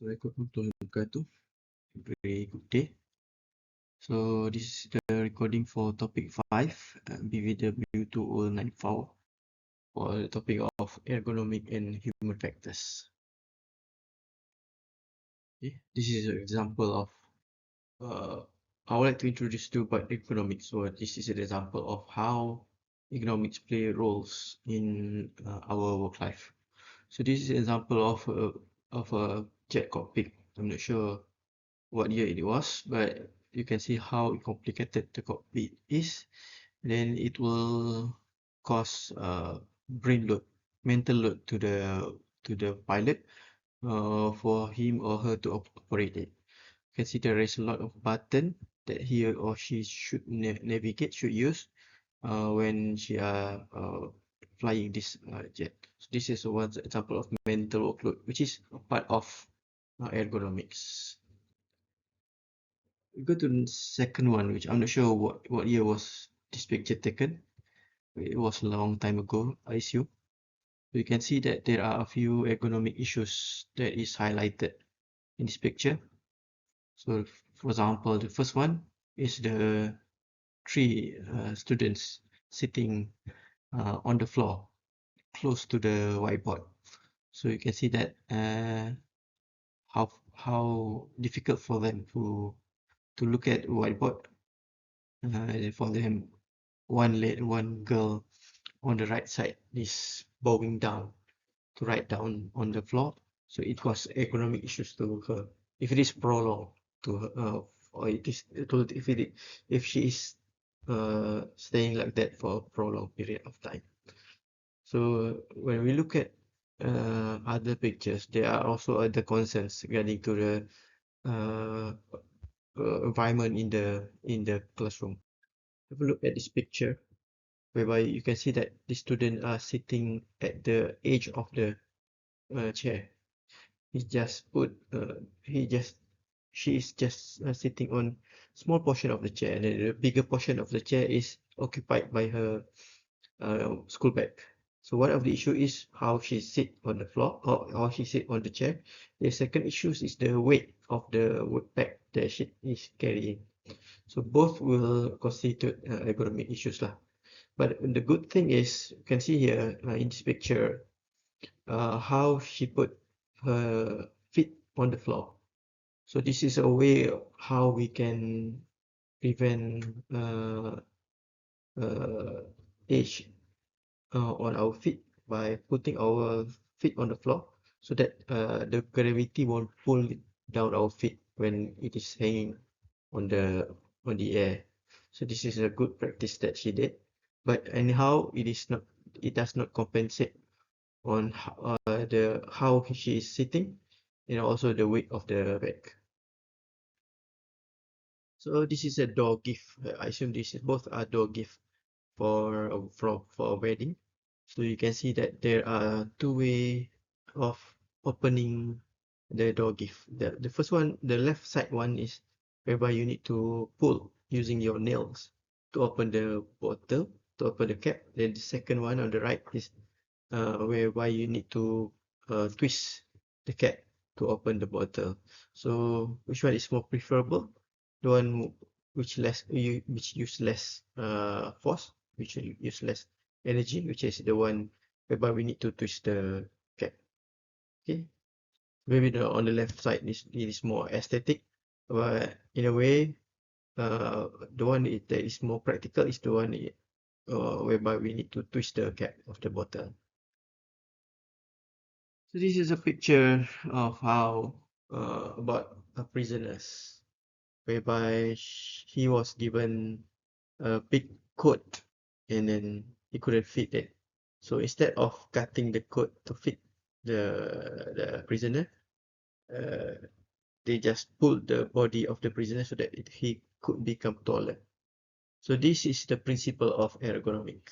Assalamualaikum warahmatullahi wabarakatuh. Very good day. So this is the recording for topic 5, BVW2094, for the topic of ergonomic and human factors. Okay. This is an example of, I would like to introduce to you about ergonomics. So this is an example of how ergonomics play roles in our work life. So this is an example of a jet cockpit. I'm not sure what year it was, but you can see how complicated the cockpit is. Then it will cause brain load, mental load to the pilot for him or her to operate it. You can see there is a lot of button that he or she should navigate, should use when she are flying this jet. So this is one example of mental workload, which is a part of ergonomics. We go to the second one, which I'm not sure what year was this picture taken. It was a long time ago, I assume. You can see that there are a few ergonomic issues that is highlighted in this picture. So, for example, the first one is the three students sitting on the floor close to the whiteboard. So you can see that how difficult for them to look at whiteboard. For them, one girl on the right side is bowing down to write down on the floor, so it was economic issues to her. If it is prolonged to her, or it is if she is staying like that for a prolonged period of time. So when we look at other pictures, there are also other concerns regarding to the uh, environment in the classroom. Have a look at this picture, whereby you can see that the students are sitting at the edge of the chair. He just put she is just sitting on small portion of the chair, and then the bigger portion of the chair is occupied by her school bag. So one of the issue is how she sit on the floor, or how she sit on the chair. The second issue is the weight of the bag that she is carrying. So both will constitute ergonomic issues lah. But the good thing is, you can see here in this picture, how she put her feet on the floor. So this is a way of how we can prevent age on our feet by putting our feet on the floor, so that the gravity won't pull down our feet when it is hanging on the air. So this is a good practice that she did. But anyhow, it does not compensate on how she is sitting, and also the weight of the bag. So this is a door gift. I assume both are door gift for a wedding. So you can see that there are two ways of opening the door gift. The first one, the left side one, is whereby you need to pull using your nails to open the bottle, to open the cap. Then the second one on the right is whereby you need to twist the cap to open the bottle. So which one is more preferable? The one which use less force, which use less energy, which is the one whereby we need to twist the cap. Okay, maybe on the left side it is more aesthetic, but in a way, the one that is more practical is the one whereby we need to twist the cap of the bottle. So this is a picture of how about a prisoners, whereby he was given a big coat and then he couldn't fit it. So instead of cutting the coat to fit the prisoner, they just pulled the body of the prisoner so that he could become taller. So this is the principle of ergonomic.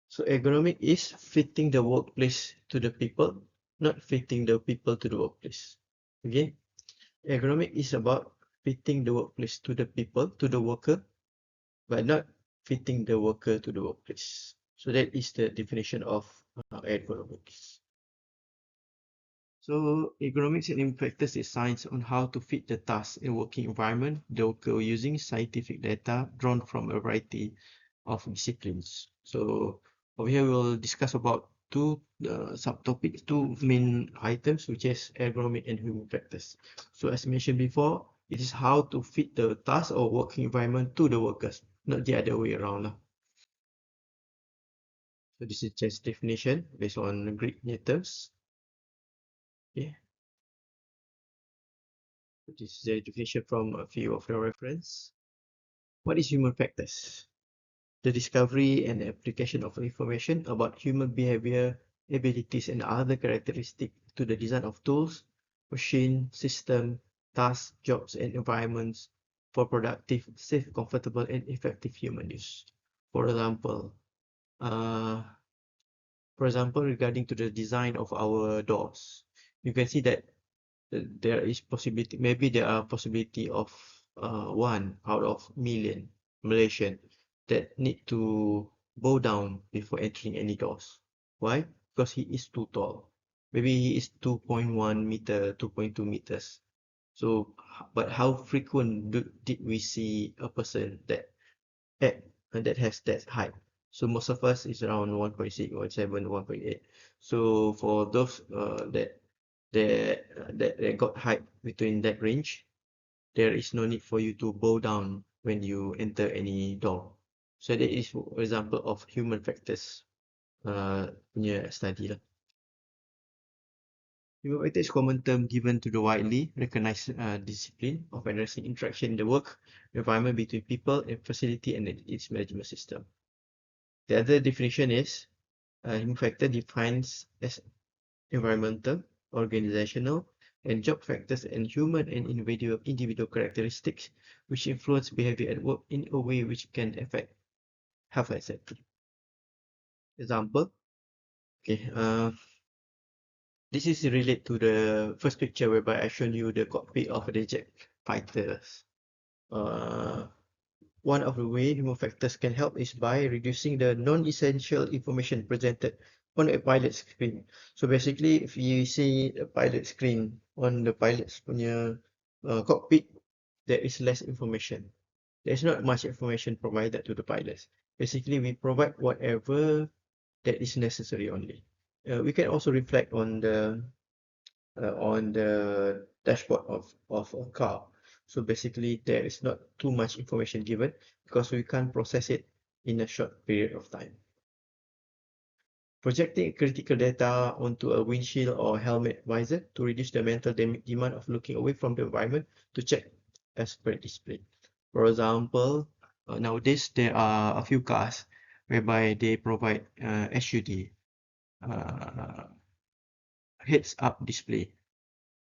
So ergonomic is fitting the workplace to the people, not fitting the people to the workplace. Okay, ergonomic is about fitting the workplace to the people, to the worker, but not fitting the worker to the workplace. So that is the definition of ergonomics. So ergonomics and impact factors is science on how to fit the task and working environment, though using scientific data drawn from a variety of disciplines. So over here we'll discuss about two subtopics, two main items, which is ergonomic and human factors. So as mentioned before, it is how to fit the task or working environment to the workers, not the other way around. So this is just definition based on Greek terms. Okay. This is the definition from a few of the reference. What is human factors? The discovery and application of information about human behavior, abilities, and other characteristics to the design of tools, machine, system, tasks, jobs, and environments for productive, safe, comfortable, and effective human use. For example, uh, regarding to the design of our doors, you can see that there is possibility, maybe there are possibility of one out of million Malaysian that need to bow down before entering any doors. Why? Because he is too tall. Maybe he is 2.1 meter, 2.2 meters. So, but how frequent did we see a person had, that has that height? So most of us is around 1.6, 1.7, 1.8. So for those that got height between that range, there is no need for you to bow down when you enter any door. So that is for example of human factors punya study lah. Human factor is common term given to the widely recognized discipline of addressing interaction in the work environment between people and facility and its management system. The other definition is human factor defines as environmental, organizational, and job factors and human and individual characteristics which influence behavior at work in a way which can affect health and safety. Example, okay, this is related to the first picture whereby I shown you the cockpit of the jet fighters. One of the ways human factors can help is by reducing the non-essential information presented on a pilot screen. So basically, if you see a pilot screen on the pilot's punya cockpit, there is less information. There's not much information provided to the pilots. Basically, we provide whatever that is necessary only. We can also reflect on the dashboard of a car. So basically, there is not too much information given because we can't process it in a short period of time. Projecting critical data onto a windshield or helmet visor to reduce the mental demand of looking away from the environment to check as per display. For example, nowadays there are a few cars whereby they provide HUD, uh, heads up display.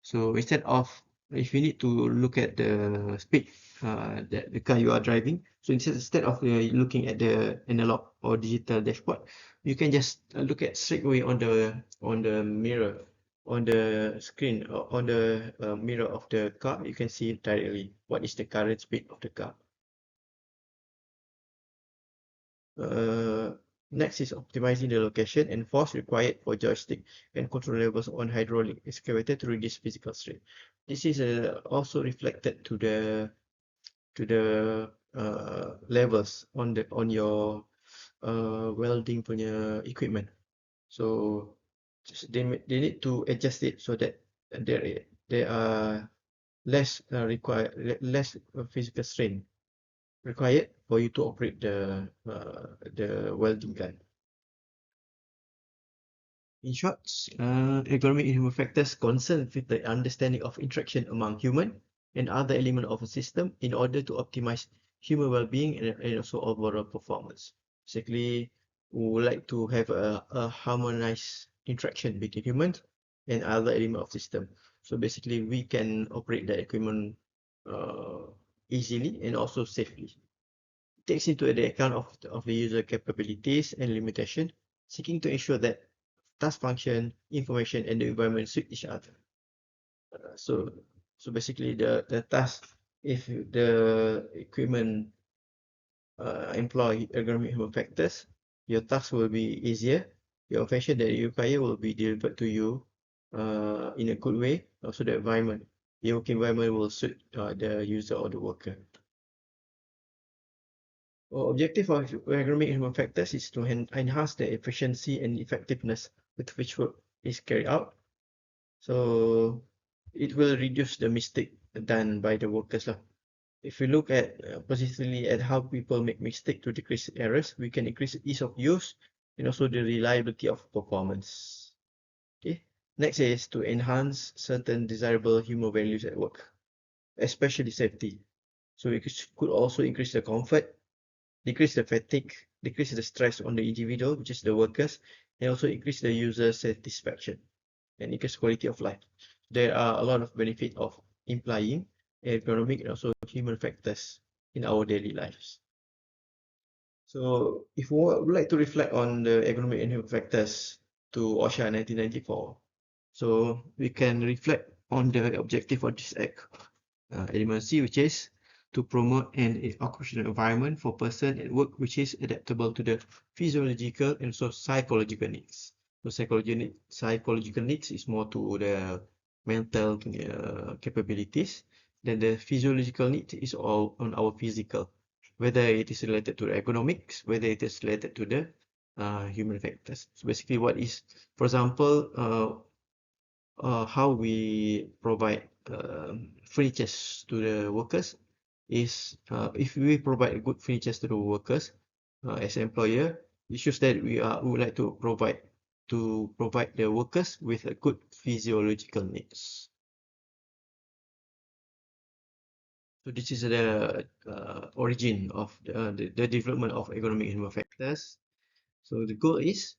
So instead of, if you need to look at the speed that the car you are driving, so instead of looking at the analog or digital dashboard, you can just look at straight away on the mirror, on the screen, on the mirror of the car. You can see directly what is the current speed of the car. Next is optimizing the location and force required for joystick and control levels on hydraulic excavator to reduce physical strain. This is also reflected to the levels on your welding punya equipment. So they need to adjust it so that there are less less physical strain required for you to operate the welding gun. In short, ergonomic human factors concern with the understanding of interaction among human and other elements of a system in order to optimize human well-being and also overall performance. Basically, we would like to have a harmonized interaction between humans and other elements of system. So basically, we can operate the equipment easily and also safely. It takes into the account of the user capabilities and limitation, seeking to ensure that task function, information, and the environment suit each other. So basically the task, if the equipment employ ergonomic human factors, your task will be easier. Your function that you require will be delivered to you in a good way. Also the environment, the working environment will suit the user or the worker. Objective of ergonomic human factors is to enhance the efficiency and effectiveness with which work is carried out. So it will reduce the mistake done by the workers lah. If we look at positively at how people make mistake to decrease errors, we can increase ease of use and also the reliability of performance. Okay. Next is to enhance certain desirable human values at work, especially safety. So it could also increase the comfort, decrease the fatigue, decrease the stress on the individual, which is the workers, and also increase the user satisfaction and increase quality of life. There are a lot of benefit of implying ergonomic and also human factors in our daily lives. So if we would like to reflect on the ergonomic and human factors to OSHA 1994, so we can reflect on the objective of this act, element C, which is to promote an occupational environment for person at work which is adaptable to the physiological and so psychological needs. So psychological needs is more to the mental capabilities. Then the physiological need is all on our physical, whether it is related to ergonomics, whether it is related to the human factors. So basically, what is, for example, how we provide furnitures to the workers is if we provide good furnitures to the workers as an employer, it shows that we would like to provide the workers with a good physiological needs. So this is the origin of the development of ergonomic human factors. So the goal is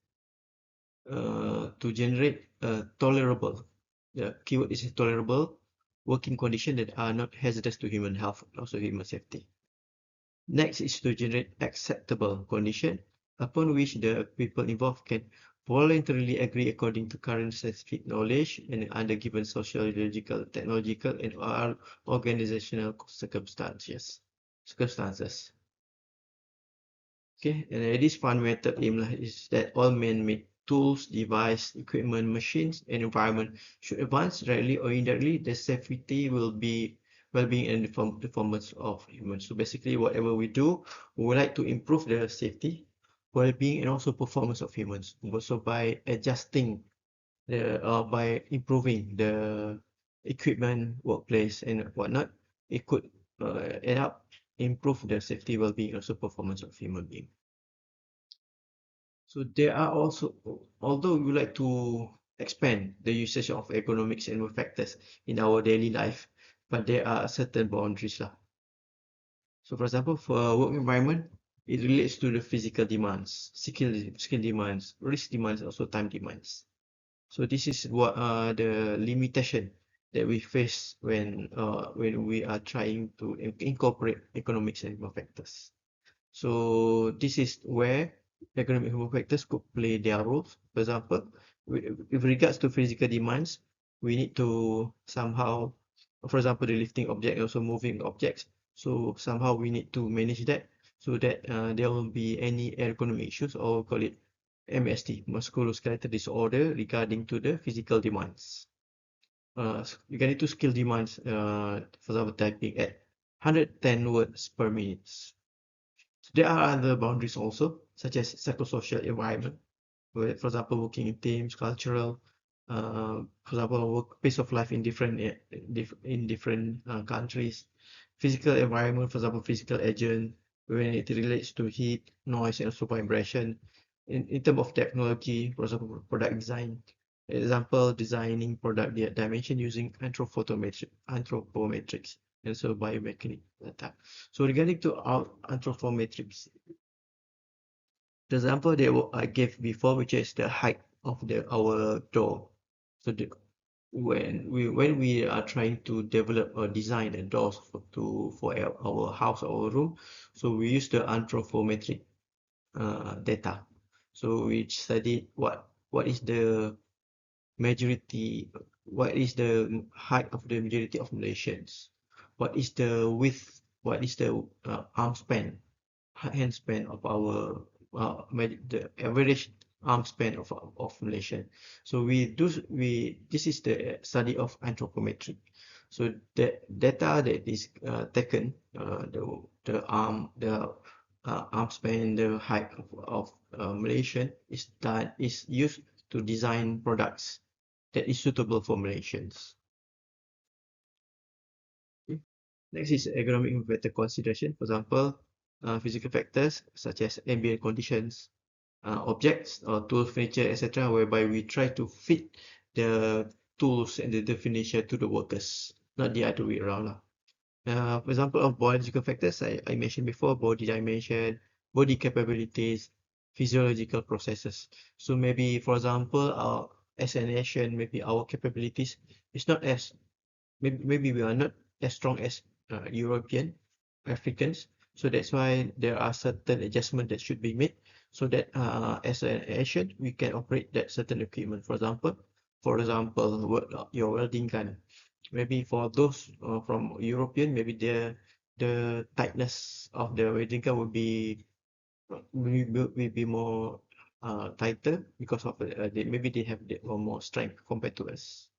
to generate a tolerable, the keyword is tolerable, working conditions that are not hazardous to human health and also human safety. Next is to generate acceptable condition upon which the people involved can voluntarily agree according to current scientific knowledge and under given sociological, technological, and organizational circumstances. Okay, and this fundamental aim is that all man-made tools, devices, equipment, machines, and environment should advance directly or indirectly the safety, well-being, and performance of humans. So basically, whatever we do, we would like to improve the safety, well-being, and also performance of humans. Also by adjusting by improving the equipment, workplace, and whatnot, it could end up improve the safety, well-being, and also performance of human being. So there are also, although we would like to expand the usage of ergonomics and factors in our daily life, but there are certain boundaries lah. So for example, for a work environment, it relates to the physical demands, skill demands, risk demands, also time demands. So this is what the limitation that we face when we are trying to incorporate economics and human factors. So this is where economic human factors could play their roles. For example, with regards to physical demands, we need to somehow, for example, the lifting object, also moving objects. So somehow we need to manage that so that there will be any ergonomic issues, or call it MST, musculoskeletal disorder, regarding to the physical demands. Regarding to skill demands, for example, typing at 110 words per minute. There are other boundaries also, such as psychosocial environment, where, for example, working in teams, cultural, for example, work pace of life in different countries, physical environment, for example, physical agent, when it relates to heat, noise, and also vibration. In terms of technology, for example, product design, example, designing product dimension using anthropometrics, and also biomechanics data. So regarding to our anthropometrics, the example that I gave before, which is the height of our door. So when we are trying to develop or design the doors for our house or our room, so we use the anthropometric data. So we studied what is the height of the majority of Malaysians, what is the width, what is the arm span, hand span of our the average arm span of Malaysian. So this is the study of anthropometry. So the data that is taken, the arm span, the height of Malaysian is used to design products that is suitable for Malaysians. Okay. Next is ergonomic factor consideration. For example, physical factors such as ambient conditions, objects or tool furniture, etc., whereby we try to fit the tools and the definition to the workers, not the other way around lah. For example of biological factors, I mentioned before, body dimension, body capabilities, physiological processes. So maybe, for example, as a nation, maybe our capabilities is not as maybe we are not as strong as European Africans. So that's why there are certain adjustments that should be made so that as an Asian we can operate that certain equipment. For example, your welding gun. Maybe for those from European, maybe the tightness of the welding gun will be more tighter because of maybe they have more strength compared to us.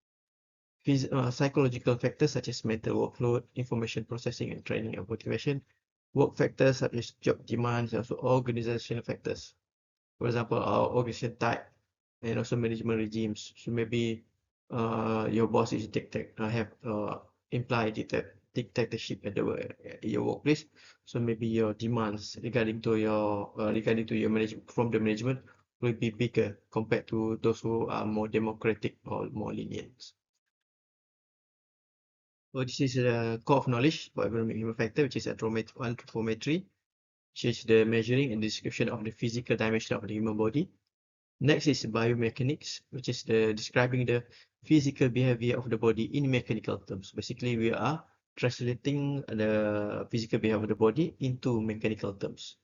Psychological factors such as mental workload, information processing and training and motivation, work factors such as job demands, and also organizational factors. For example, our organization type and also management regimes. So maybe your boss is have implied dictatorship at your workplace. So maybe your demands regarding to your management from the management will be bigger compared to those who are more democratic or more lenient. So this is the core of knowledge for ergonomic human factor, which is anthropometry, which is the measuring and description of the physical dimension of the human body. Next is biomechanics, which is the describing the physical behavior of the body in mechanical terms. Basically, we are translating the physical behavior of the body into mechanical terms.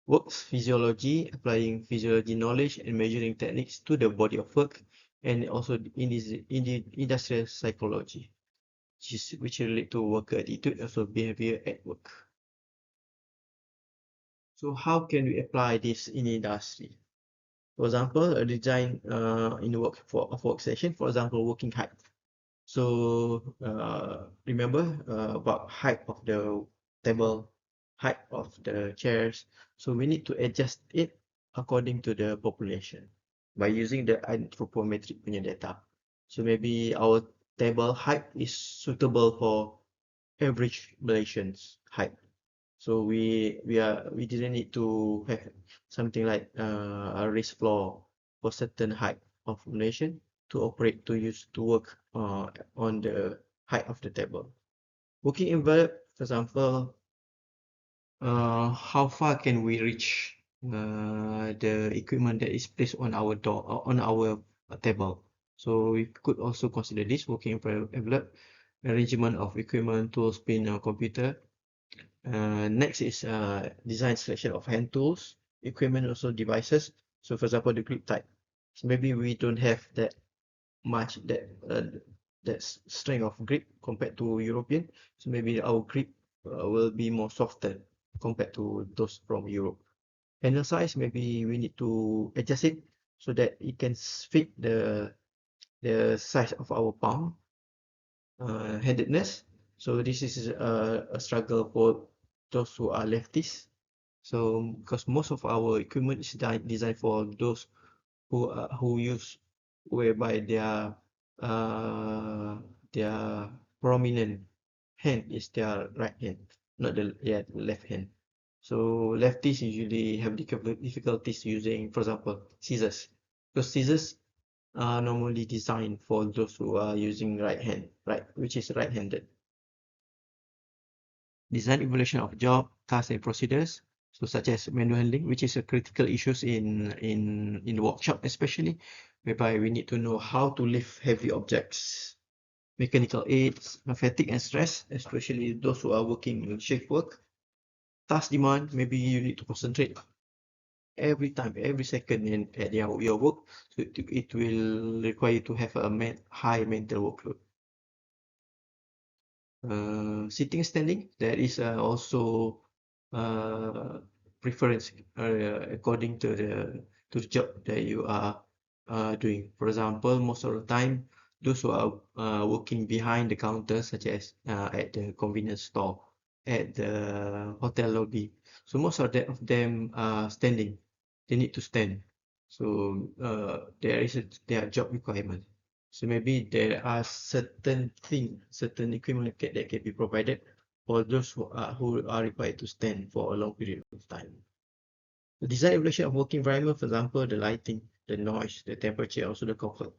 Works physiology, applying physiology knowledge and measuring techniques to the body of work, and also in the industrial psychology, which relate to worker attitude, also behavior at work. So how can we apply this in industry? For example, a design in the workstation, for example, working height. So remember about height of the table, height of the chairs. So we need to adjust it according to the population by using the anthropometric punya data. So maybe our table height is suitable for average Malaysians height. So we didn't need to have something like a raised floor for certain height of Malaysian to operate to work on the height of the table. Working envelope, for example, how far can we reach the equipment that is placed on our door on our table? So we could also consider this working envelope, arrangement of equipment, tools, pin, or computer. Next is design selection of hand tools, equipment, also devices. So for example, the grip type. So maybe we don't have that much that strength of grip compared to European. So maybe our grip will be more softer compared to those from Europe. Handle size, maybe we need to adjust it so that it can fit the size of our palm. Handedness. So this is a struggle for those who are lefties. So because most of our equipment is designed for those who use whereby their prominent hand is their right hand, not the left hand. So lefties usually have difficulties using, for example, scissors. Because scissors are normally designed for those who are using which is right-handed. Design evaluation of job, tasks, and procedures, so such as manual handling, which is a critical issues in the workshop, especially whereby we need to know how to lift heavy objects. Mechanical aids, fatigue and stress, especially those who are working in shift work. Task demand, maybe you need to concentrate every time, every second at your work, so it will require you to have a high mental workload. Sitting, standing, there is also preference according to to the job that you are doing. For example, most of the time, those who are working behind the counter, such as at the convenience store, at the hotel lobby. So most of them are standing. They need to stand. So there are job requirement. So maybe there are certain equipment that can be provided for those who are required to stand for a long period of time. The design evaluation of working environment, for example, the lighting, the noise, the temperature, also the comfort.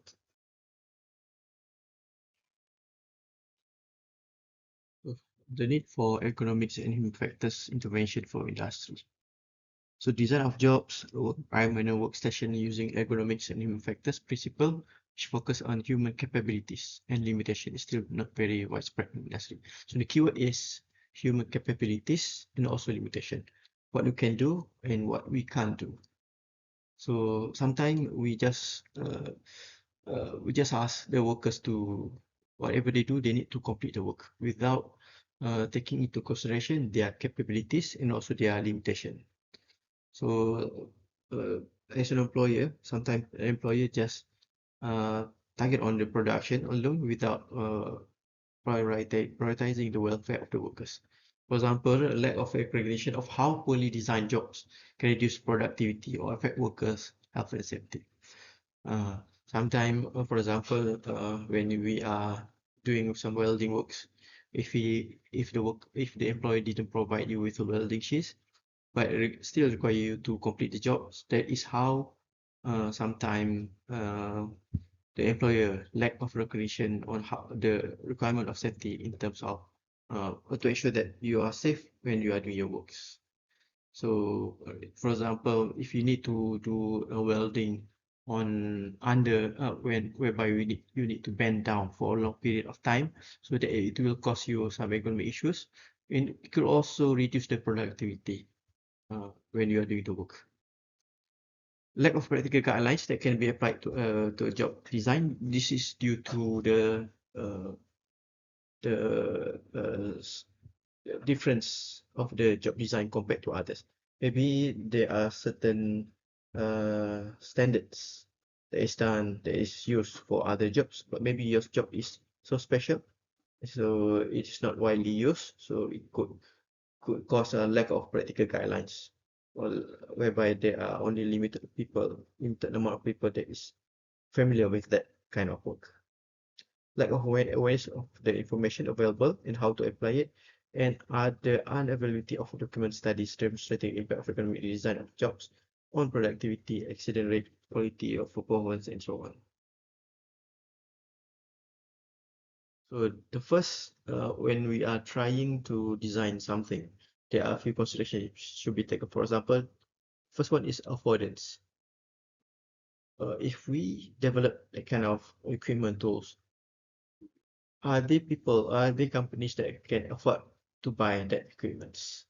The need for ergonomics and human factors intervention for industry. So design of jobs, work environment and workstation using ergonomics and human factors principle, which focus on human capabilities and limitation is still not very widespread in industry. So the keyword is human capabilities and also limitation. What we can do and what we can't do. So sometimes we just ask the workers to whatever they do, they need to complete the work without taking into consideration their capabilities and also their limitation. So uh, as an employer, sometimes an employer just uh, target on the production alone without prioritizing the welfare of the workers. For example, a lack of recognition of how poorly designed jobs can reduce productivity or affect workers' health and safety. Uh, Sometimes, for example, when we are doing some welding works, if the employer didn't provide you with a welding sheet, but still require you to complete the jobs, that is how sometimes the employer lack of recognition on how the requirement of safety in terms of to ensure that you are safe when you are doing your works. So, for example, if you need to do a welding on under whereby you need to bend down for a long period of time, so that it will cause you some ergonomic issues, and it could also reduce the productivity when you are doing the work. Lack of practical guidelines that can be applied to a job design. This is due to uh, the difference of the job design compared to others. Maybe there are certain standards that is used for other jobs, but maybe your job is so special, so it's not widely used, so it could cause a lack of practical guidelines, or whereby there are only limited amount of people that is familiar with that kind of work. Lack of awareness of the information available and how to apply it, and the unavailability of document studies demonstrating impact of economic design of jobs on productivity, accident rate, quality of performance, and so on. So the first, when we are trying to design something, there are a few considerations should be taken. For example, first one is affordance. If we develop that kind of equipment tools, are there companies that can afford to buy that equipment?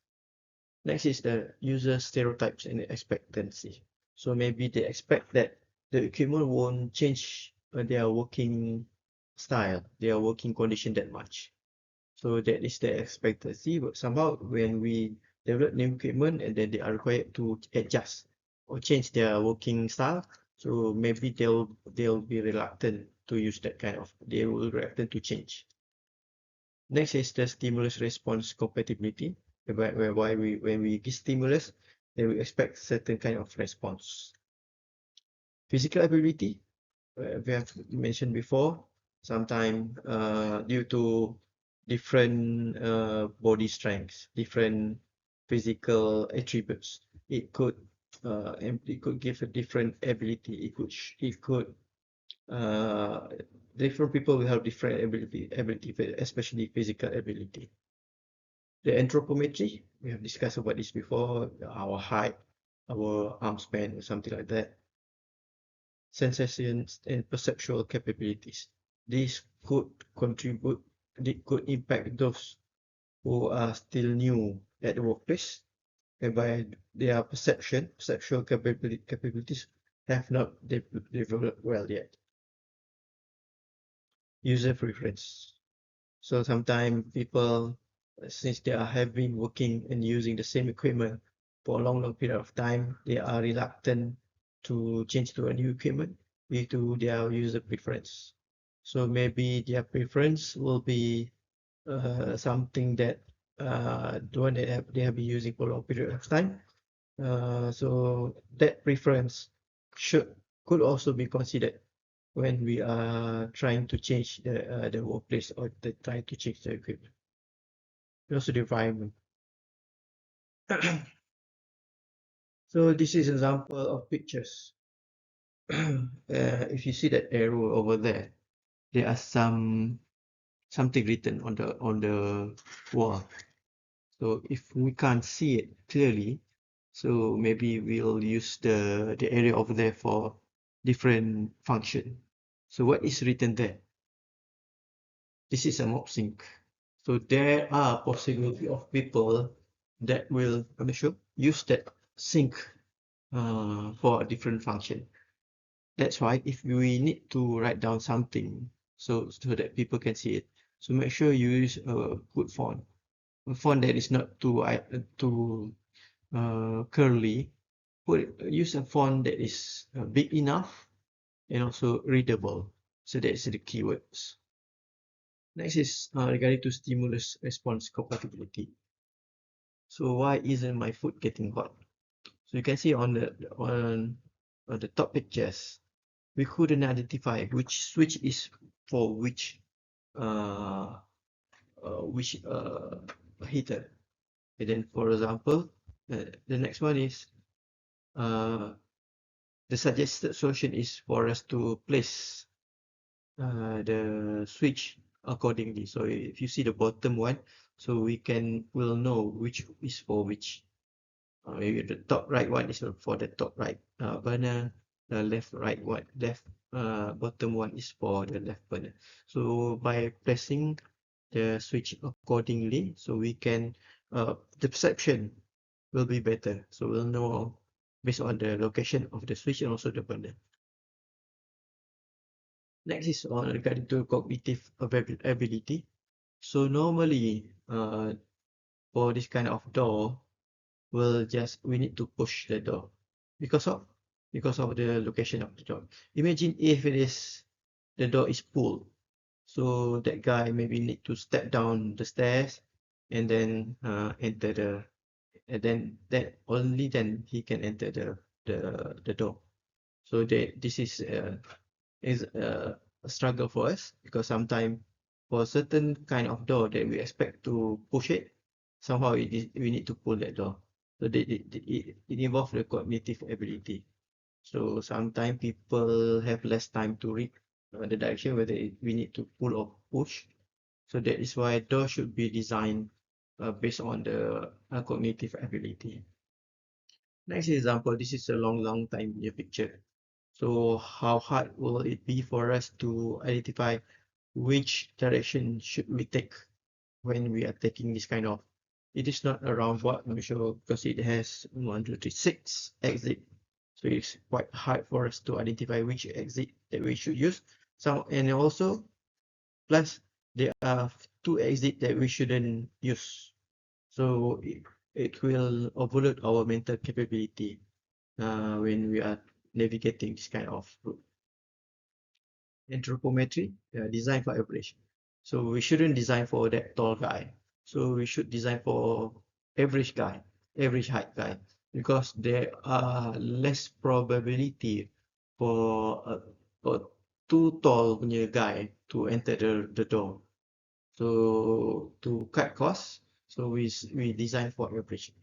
Next is the user stereotypes and expectancy. So maybe they expect that the equipment won't change their working style, their working condition that much. So that is the expectancy. But somehow when we develop new equipment and then they are required to adjust or change their working style, so maybe they'll be reluctant to use that kind of. They will reluctant to change. Next is the stimulus response compatibility, whereby when we give stimulus, then we expect certain kind of response. Physical ability, we have mentioned before, sometimes due to different body strengths, different physical attributes, it could give a different ability. It could uh, different people will have different ability, especially physical ability. The anthropometry, we have discussed about this before, our height, our arm span, or something like that. Sensations and perceptual capabilities. These could contribute, they could impact those who are still new at the workplace, whereby their perceptual capabilities have not developed well yet. User preference. So sometimes people, since they have been working and using the same equipment for a long period of time, they are reluctant to change to a new equipment due to their user preference. So maybe their preference will be something that the one that they have been using for a long period of time. So that preference could also be considered when we are trying to change the workplace or trying to change the equipment. Also the environment. So this is an example of pictures. If you see that arrow over there, there are something written on the wall. So if we can't see it clearly, so maybe we'll use the area over there for different function. So what is written there? This is a mop sink. So there are possibility of people that will, I'm sure, use that sink for a different function. That's why if we need to write down something so that people can see it, so make sure you use a good font, a font that is not too curly. Use a font that is big enough and also readable. So that's the keywords. Next is regarding to stimulus response compatibility. So why isn't my food getting hot? So you can see on the top pictures, we couldn't identify which switch is for uh, which heater. And then, for example, the next one is the suggested solution is for us to place the switch accordingly. So if you see the bottom one, so we'll know which is for which. Maybe the top right one is for the top right burner. The left bottom one is for the left burner. So by placing the switch accordingly, so we can the perception will be better. So we'll know based on the location of the switch and also the burner. Next is on regarding to cognitive ability. So normally, for this kind of door, we need to push the door because of the location of the door. Imagine if the door is pulled, so that guy maybe need to step down the stairs and then enter and then that only then he can enter the door. So this is a struggle for us because sometimes for a certain kind of door that we expect to push it, somehow we need to pull that door. So it involves the cognitive ability. So sometimes people have less time to read the direction whether we need to pull or push. So that is why door should be designed based on the cognitive ability. Next example, this is a long time in your picture. So how hard will it be for us to identify which direction should we take when we are taking this kind of, it is not a roundabout, I'm sure, because it has 1, 2, 3, 6 exit. So it's quite hard for us to identify which exit that we should use. And also, plus there are 2 exits that we shouldn't use. So it will overload our mental capability when we are navigating this kind of route. Anthropometry, design for average. So we shouldn't design for that tall guy. So we should design for average guy, average height guy, because there are less probability for a too tall punya guy to enter the door. So to cut costs, so we design for average.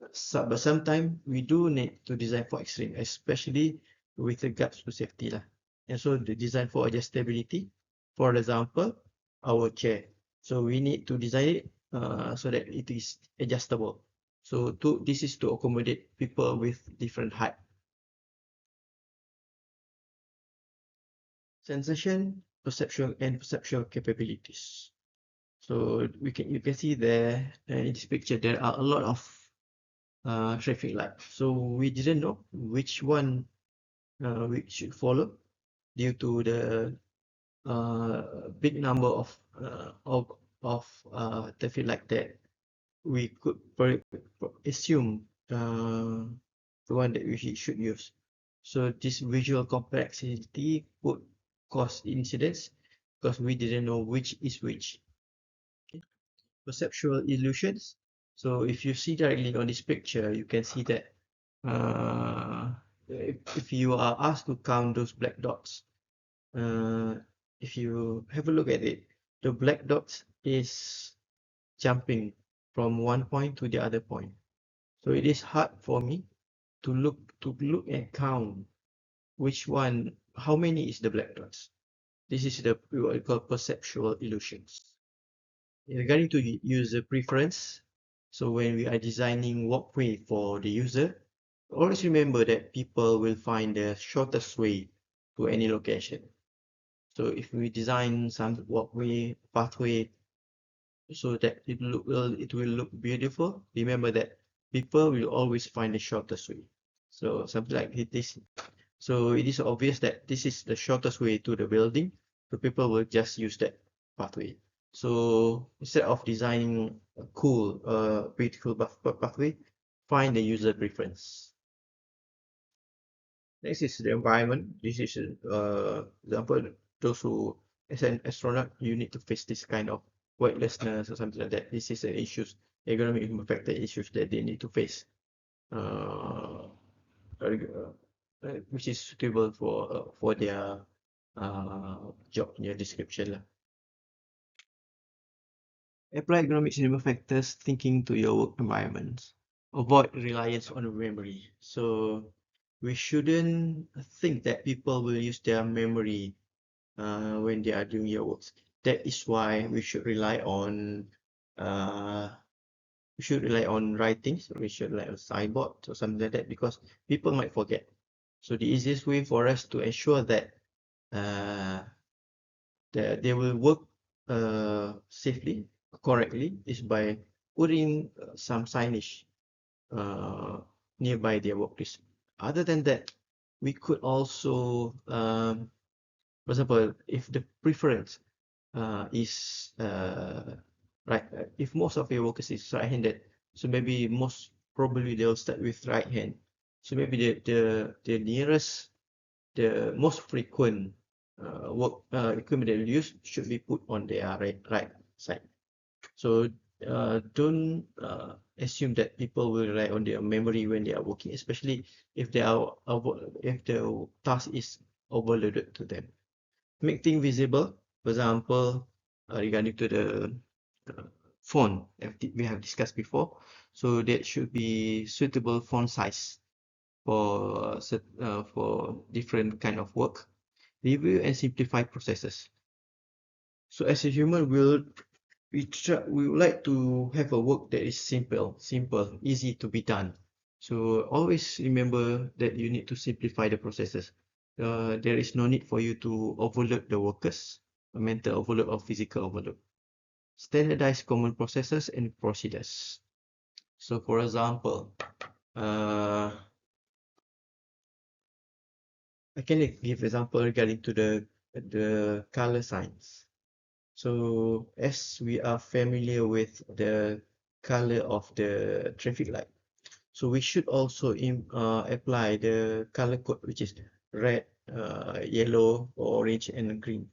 But sometimes we do need to design for extreme, especially with regards to safety lah. And so the design for adjustability, for example, our chair. So we need to design it so that it is adjustable. So this is to accommodate people with different height. Sensation, perceptual capabilities. So you can see there in this picture there are a lot of traffic light. So we didn't know which one we should follow due to the big number of traffic light that we could assume the one that we should use. So this visual complexity could cause incidents because we didn't know which is which. Okay. Perceptual illusions. So if you see directly on this picture, you can see that if you are asked to count those black dots, uh, if you have a look at it, the black dots is jumping from one point to the other point. So it is hard for me to look and count which one, how many is the black dots. This is the what we call perceptual illusions. Regarding to user preference, so when we are designing walkway for the user, always remember that people will find the shortest way to any location. So if we design some walkway, pathway, so that it will look beautiful, remember that people will always find the shortest way. So something like this. So it is obvious that this is the shortest way to the building, so people will just use that pathway. So instead of designing a cool, beautiful pathway, find the user preference. Next is the environment. This is example, those who, as an astronaut, you need to face this kind of weightlessness or something like that. This is an issues, ergonomic factor issues that they need to face. Uh, which is suitable for their job in your description lah. Apply ergonomic cinema factors thinking to your work environments. Avoid reliance on memory. So we shouldn't think that people will use their memory when they are doing your works. That is why uh, we should rely on writings. We should rely on signboard or something like that because people might forget. So the easiest way for us to ensure that uh, they will work safely, correctly, is by putting some signage uh, nearby their workplace. Other than that, we could also, for example, if the preference is right, if most of your workers is right-handed, so maybe most probably they'll start with right hand. So maybe the nearest, the most frequent work equipment that you use should be put on their right side. So don't assume that people will rely on their memory when they are working, especially if they are if the task is overloaded to them. Make things visible. For example, regarding to the uh, font we have discussed before, so that should be suitable font size for different kind of work. Review and simplify processes. So as a human, we would like to have a work that is simple, easy to be done. So always remember that you need to simplify the processes. There is no need for you to overload the workers, a mental overload or physical overload. Standardize common processes and procedures. So for example, I can give example regarding to the color signs. So as we are familiar with the color of the traffic light, so we should also apply the color code, which is red, yellow, orange, and green.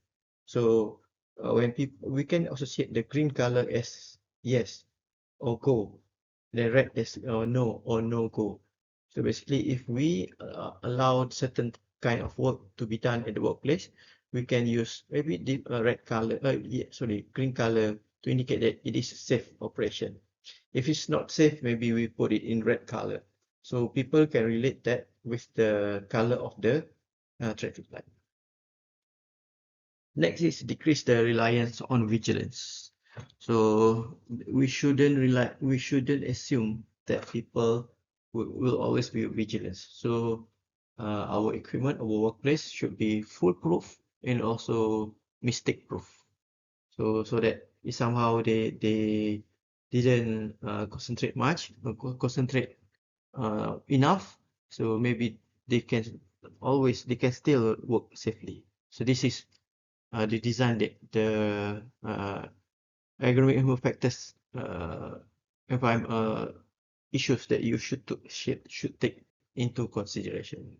So when people, we can associate the green color as yes or go, the red as no or no go. So basically, if we allow certain kind of work to be done at the workplace, we can use maybe the red color, yeah, sorry, green color to indicate that it is safe operation. If it's not safe, maybe we put it in red color. So people can relate that with the color of the traffic light. Next is decrease the reliance on vigilance. So we shouldn't assume that people will always be vigilant. So our equipment, our workplace should be foolproof and also mistake proof. So that somehow they didn't concentrate much, concentrate enough. So maybe they can still work safely. So this is the design that the ergonomic human factors environment issues that you should take into consideration.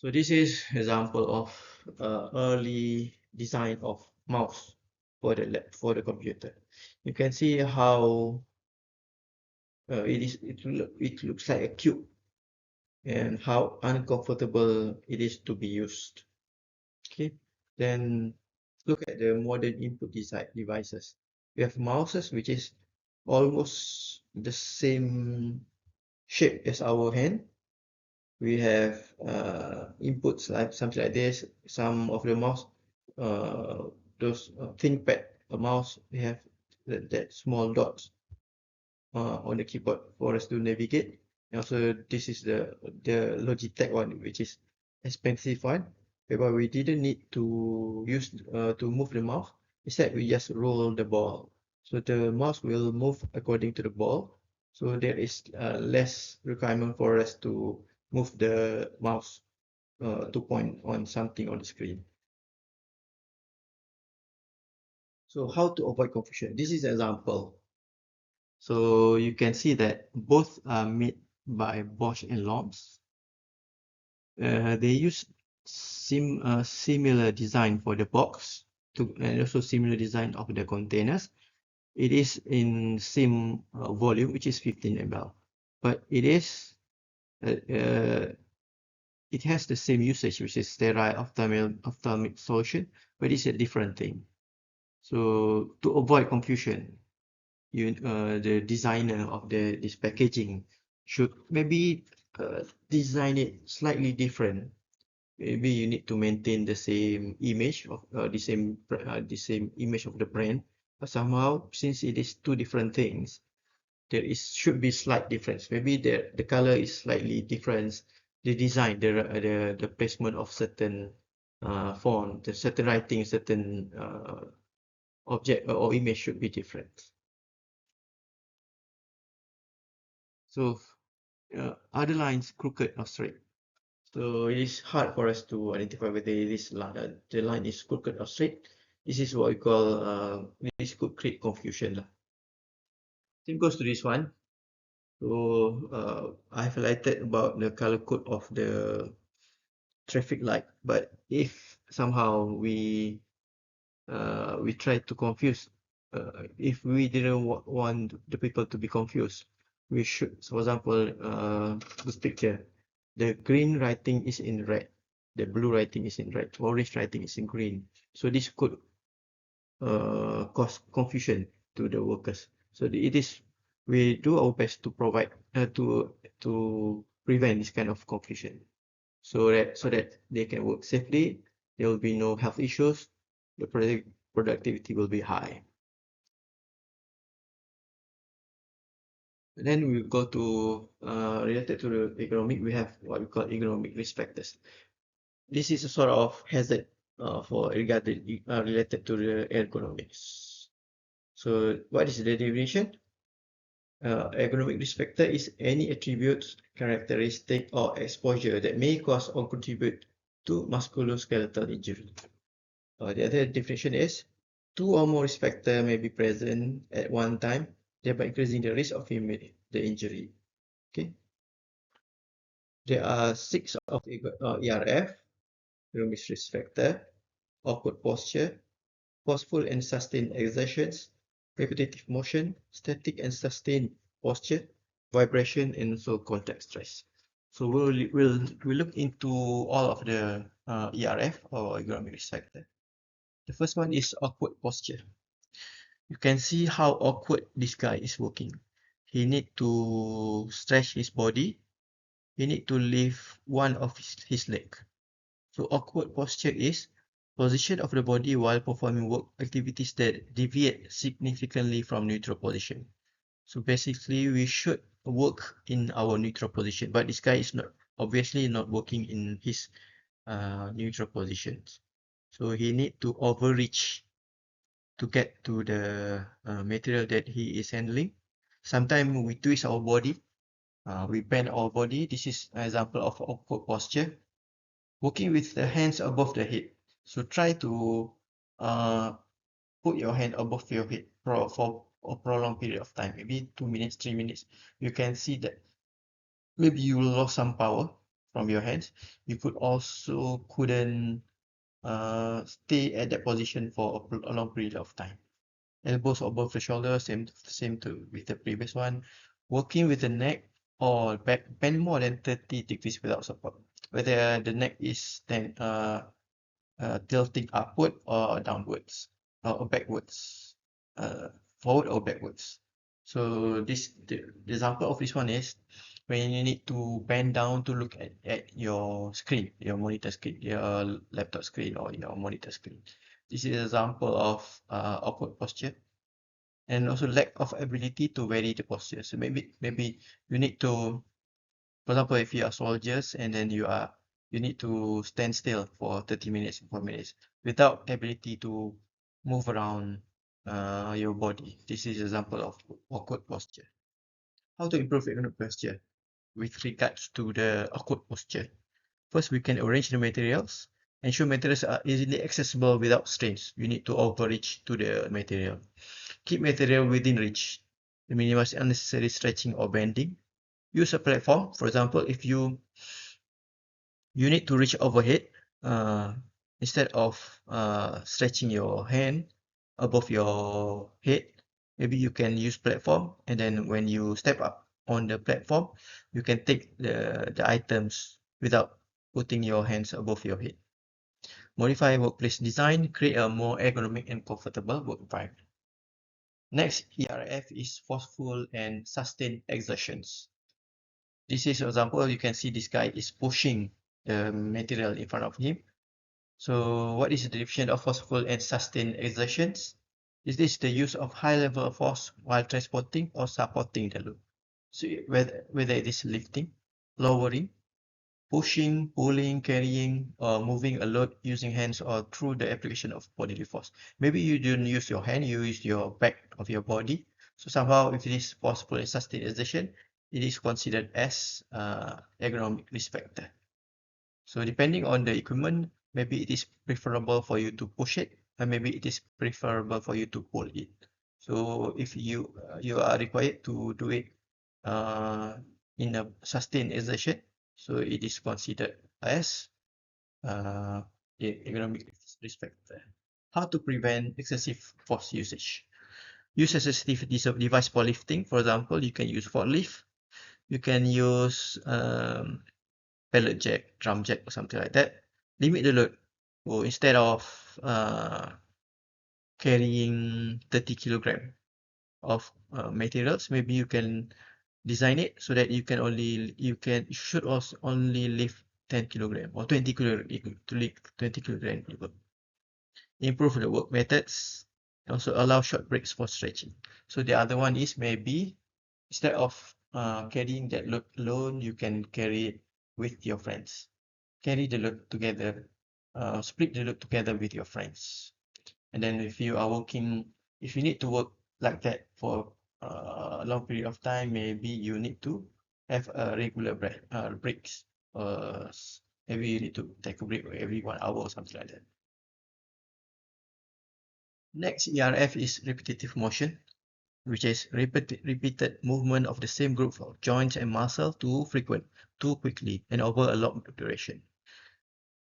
So this is example of early design of mouse for for the computer. You can see how it looks like a cube and how uncomfortable it is to be used. Okay, then look at the modern input design devices. We have mouses which is almost the same shape as our hand. We have inputs like something like this. Some of the mouse, uh, those ThinkPad mouse, we have that small dots on the keyboard for us to navigate. And also, this is the Logitech one, which is expensive one, whereby we didn't need to use to move the mouse. Instead, we just roll the ball. So the mouse will move according to the ball. So there is less requirement for us to move the mouse to point on something on the screen. So how to avoid confusion? This is an example. So you can see that both are made by Bosch and Lomb. They use similar design for the box and also similar design of the containers. It is in same volume, which is 15 ml, but uh, uh, it has the same usage, which is sterile ophthalmic solution, but it's a different thing. So to avoid confusion, the designer of this packaging should maybe design it slightly different. Maybe you need to maintain the same image of the same image of the brand, but somehow since it is two different things, there is should be slight difference. Maybe the color is slightly different, the design, the placement of certain font, the certain writing, certain object or image should be different. So other lines crooked or straight. So it is hard for us to identify whether the line is crooked or straight. This is what we call this could create confusion lah. Same goes to this one. So I've highlighted about the color code of the traffic light, but if somehow we try to confuse, if we didn't want the people to be confused, we should, for example, this picture, the green writing is in red, the blue writing is in red, orange writing is in green. So this could cause confusion to the workers. So it is, we do our best to provide to prevent this kind of confusion, so that they can work safely. There will be no health issues. The productivity will be high. Then we go to related to the economic. We have what we call economic risk factors. This is a sort of hazard for related to the ergonomics. So what is the definition? Ergonomic risk factor is any attributes, characteristic, or exposure that may cause or contribute to musculoskeletal injury. The other definition is two or more risk factors may be present at one time, thereby increasing the risk of the injury. Okay. There are 6 of ERF, ergonomic risk factor: awkward posture, forceful and sustained exertions, repetitive motion, static and sustained posture, vibration, and also contact stress. So we'll look into all of the ERF or ergonomic risk factor. The first one is awkward posture. You can see how awkward this guy is working. He need to stretch his body. He need to lift one of his leg. So awkward posture is position of the body while performing work activities that deviate significantly from neutral position. So basically, we should work in our neutral position, but this guy is not obviously not working in his neutral positions. So he need to overreach to get to the material that he is handling. Sometimes we twist our body, we bend our body. This is an example of awkward posture. Working with the hands above the head. So try to uh, put your hand above your head for a prolonged period of time, maybe 2 minutes, 3 minutes. You can see that maybe you will lose some power. from your hands, you could also couldn't stay at that position for a long period of time. Elbows above the shoulder, same to with the previous one. Working with the neck or back bend more than 30 degrees without support. Whether the neck is then tilting upward or downwards or backwards, uh, forward or backwards. So the example of this one is when you need to bend down to look at your screen, your monitor screen, your laptop screen or your monitor screen. This is an example of awkward posture and also lack of ability to vary the posture. So maybe you need to, for example, if you are soldiers and then you need to stand still for 30 minutes, 4 minutes without ability to move around your body. This is an example of awkward posture. How to improve ergonomic posture with regards to the awkward posture? First, we can arrange the materials. Ensure materials are easily accessible without strains. You need to overreach to the material. Keep material within reach. Minimize unnecessary stretching or bending. Use a platform. For example, if you need to reach overhead, uh, instead of stretching your hand above your head, maybe you can use platform, and then when you step up on the platform, you can take the items without putting your hands above your head. Modify workplace design, create a more ergonomic and comfortable work environment. Next, ERF is forceful and sustained exertions. This is an example. You can see this guy is pushing the material in front of him. So what is the definition of forceful and sustained exertions? Is this the use of high level of force while transporting or supporting the load? So whether it is lifting, lowering, pushing, pulling, carrying, or moving a load using hands or through the application of bodily force. Maybe you don't use your hand, you use your back of your body. So somehow if it is forceful and sustained exertion, it is considered as ergonomic risk factor. So depending on the equipment, maybe it is preferable for you to push it, and maybe it is preferable for you to pull it. So if you are required to do it uh, in a sustained exertion, so it is considered as uh, economic risk factor. How to prevent excessive force usage? Use assistive device for lifting. For example, you can use forklift. You can use pallet jack, drum jack, or something like that. Limit the load. So instead of carrying 30 kilogram of materials, maybe you can design it so that you should also only lift 10 kilogram or 20 kilogram to lift 20 kilogram. Improve the work methods. Also allow short breaks for stretching. So the other one is maybe instead of carrying that load alone, you can carry it with your friends. Carry the load together, split the load together with your friends. And then if you are working, if you need to work like that for a long period of time, maybe you need to have a regular breaks. Maybe you need to take a break every 1 hour or something like that. Next, ERF is repetitive motion, which is repeated movement of the same group of joints and muscle too frequent, too quickly, and over a long duration.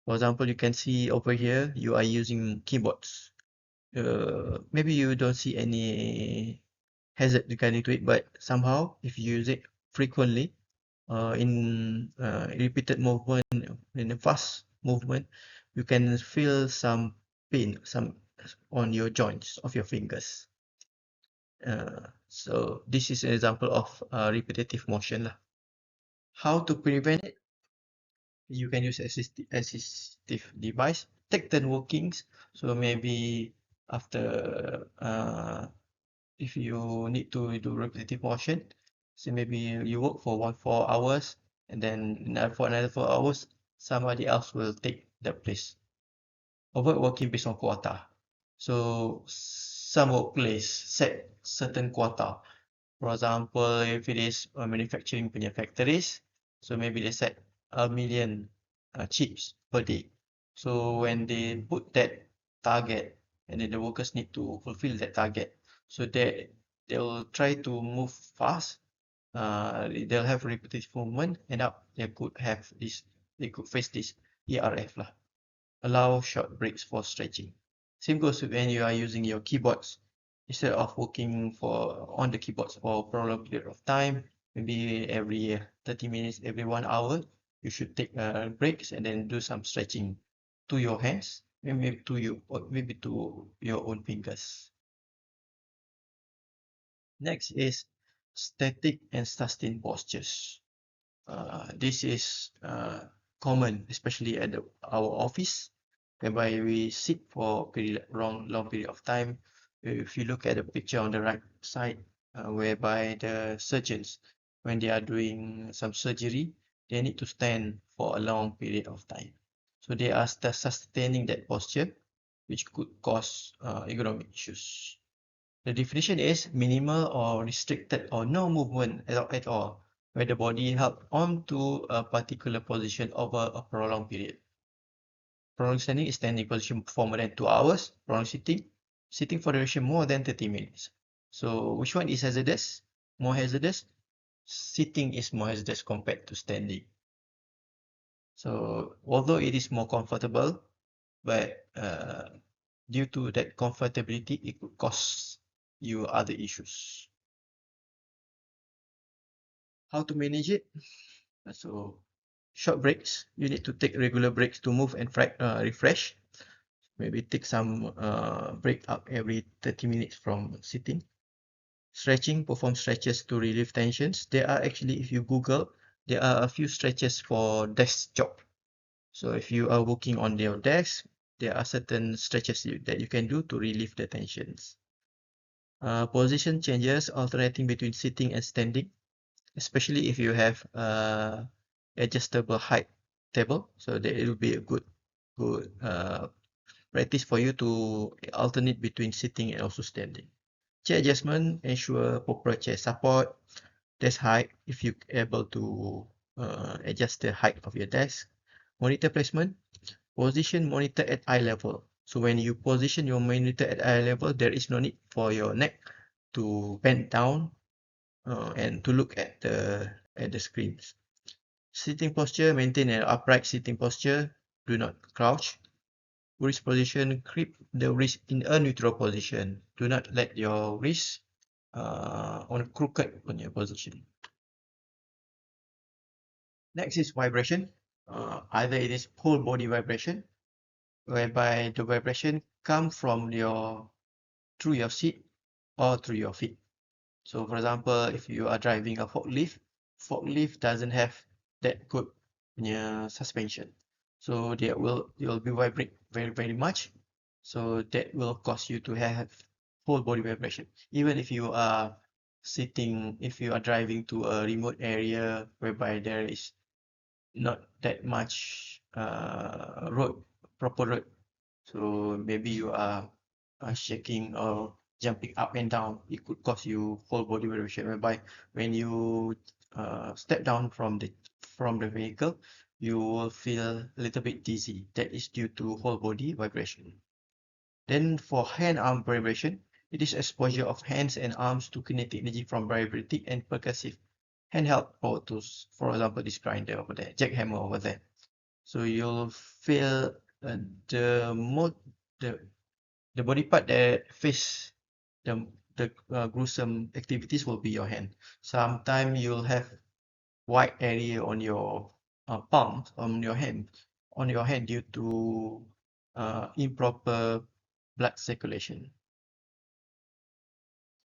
For example, you can see over here, you are using keyboards. Maybe you don't see any hazard regarding to it, but somehow if you use it frequently, in repeated movement, in a fast movement, you can feel some pain, some on your joints of your fingers. So this is an example of repetitive motion lah. How to prevent it? You can use assistive device. Take turn workings. So maybe after if you need to do repetitive motion, so maybe you work for 4 hours, and then for another 4 hours, somebody else will take that place. Avoid working based on quota. So some workplace set certain quota. For example, if it is a manufacturing punya factories, so maybe they set 1 million chips per day. So when they put that target, and then the workers need to fulfill that target, so they will try to move fast they'll have repetitive movement, end up they could face this ERF lah. Allow short breaks for stretching. Same goes when you are using your keyboards. Instead of working on the keyboards for a prolonged period of time, maybe every 30 minutes, every 1 hour, you should take breaks and then do some stretching to your hands, maybe to you, or maybe to your own fingers. Next is static and sustained postures. This is common, especially at our office, whereby we sit for long period of time. If you look at the picture on the right side, whereby the surgeons, when they are doing some surgery, they need to stand for a long period of time. So they are sustaining that posture, which could cause ergonomic issues. The definition is minimal or restricted or no movement at all, where the body held on to a particular position over a prolonged period. Prolonged standing is standing position for more than 2 hours. Prolonged sitting for duration more than 30 minutes. So which one is hazardous? More hazardous? Sitting is more hazardous compared to standing. So although it is more comfortable, but due to that comfortability, it could cause you other issues. How to manage it? So short breaks, you need to take regular breaks to move and refresh. Maybe take some break up every 30 minutes from sitting. Stretching, perform stretches to relieve tensions. There are actually, if you Google, there are a few stretches for desk job. So if you are working on your desk, there are certain stretches that you can do to relieve the tensions. Position changes, alternating between sitting and standing, especially if you have adjustable height table, so that it will be a good practice for you to alternate between sitting and also standing. Chair adjustment, ensure proper chair support, desk height, if you able to adjust the height of your desk. Monitor placement, position monitor at eye level. So when you position your monitor at eye level, there is no need for your neck to bend down and to look at the screens. Sitting posture, maintain an upright sitting posture. Do not crouch. Wrist position, keep the wrist in a neutral position. Do not let your wrist on a crooked position. Next is vibration. Either it is whole body vibration, whereby the vibration come from through your seat or through your feet. So for example, if you are driving a forklift doesn't have that good suspension. So you'll be vibrate very much. So that will cause you to have whole body vibration. Even if you are if you are driving to a remote area whereby there is not that much proper road. So maybe you are shaking or jumping up and down. It could cause you whole body vibration, whereby when you step down from the vehicle, you will feel a little bit dizzy. That is due to whole body vibration. Then for hand-arm vibration, it is exposure of hands and arms to kinetic energy from vibrating and percussive handheld power tools. For example, this grinder over there, jackhammer over there. So you'll feel the body part that face the gruesome activities will be your hand. Sometimes you'll have white area on your palm, on your hand due to improper blood circulation.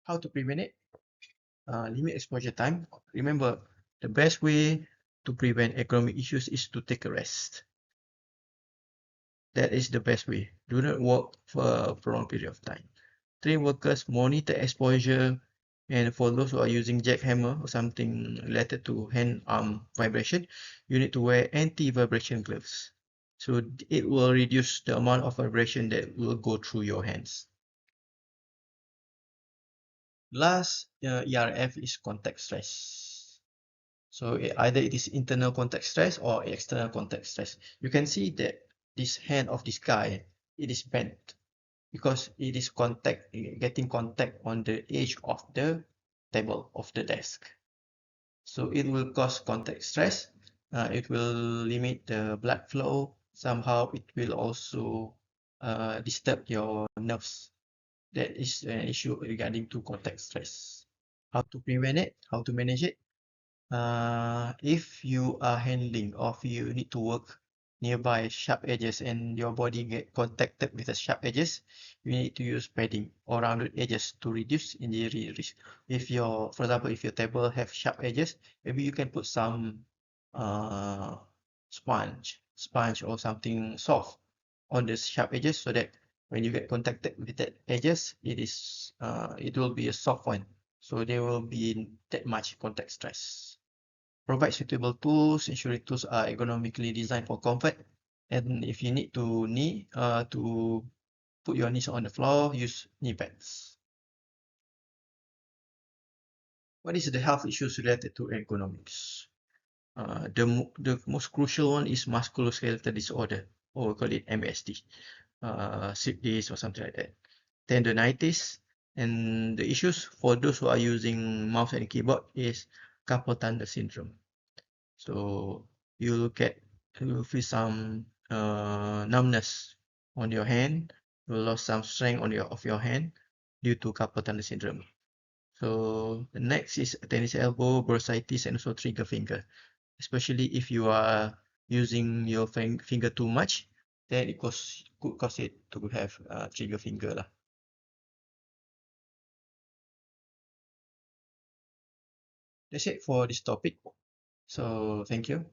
How to prevent it? Limit exposure time. Remember, the best way to prevent ergonomic issues is to take a rest. That is the best way. Do not work for a prolonged period of time. Train workers monitor exposure, and for those who are using jackhammer or something related to hand-arm vibration, you need to wear anti-vibration gloves. So it will reduce the amount of vibration that will go through your hands. Last ERF is contact stress. So either it is internal contact stress or external contact stress. You can see that this hand of this guy, it is bent because it is getting contact on the edge of the table of the desk. So it will cause contact stress. It will limit the blood flow. Somehow it will also disturb your nerves. That is an issue regarding to contact stress. How to prevent it? How to manage it? If you are handling or if you need to work nearby sharp edges and your body get contacted with the sharp edges, you need to use padding or rounded edges to reduce injury risk. If your, for example, if your table have sharp edges, maybe you can put some uh, sponge or something soft on the sharp edges so that when you get contacted with that edges, it will be a soft one. So there will be that much contact stress. Provide suitable tools. Ensuring tools are ergonomically designed for comfort. And if you need to put your knees on the floor, use knee pads. What is the health issues related to ergonomics? The most crucial one is musculoskeletal disorder, or we call it MSD, slip disc or something like that. Tendonitis, and the issues for those who are using mouse and keyboard is carpal tunnel syndrome. So you'll feel some numbness on your hand. You'll lose some strength of your hand due to carpal tunnel syndrome. So the next is tennis elbow, bursitis, and also trigger finger. Especially if you are using your finger too much, then could cause it to have trigger finger lah. That's it for this topic. So thank you.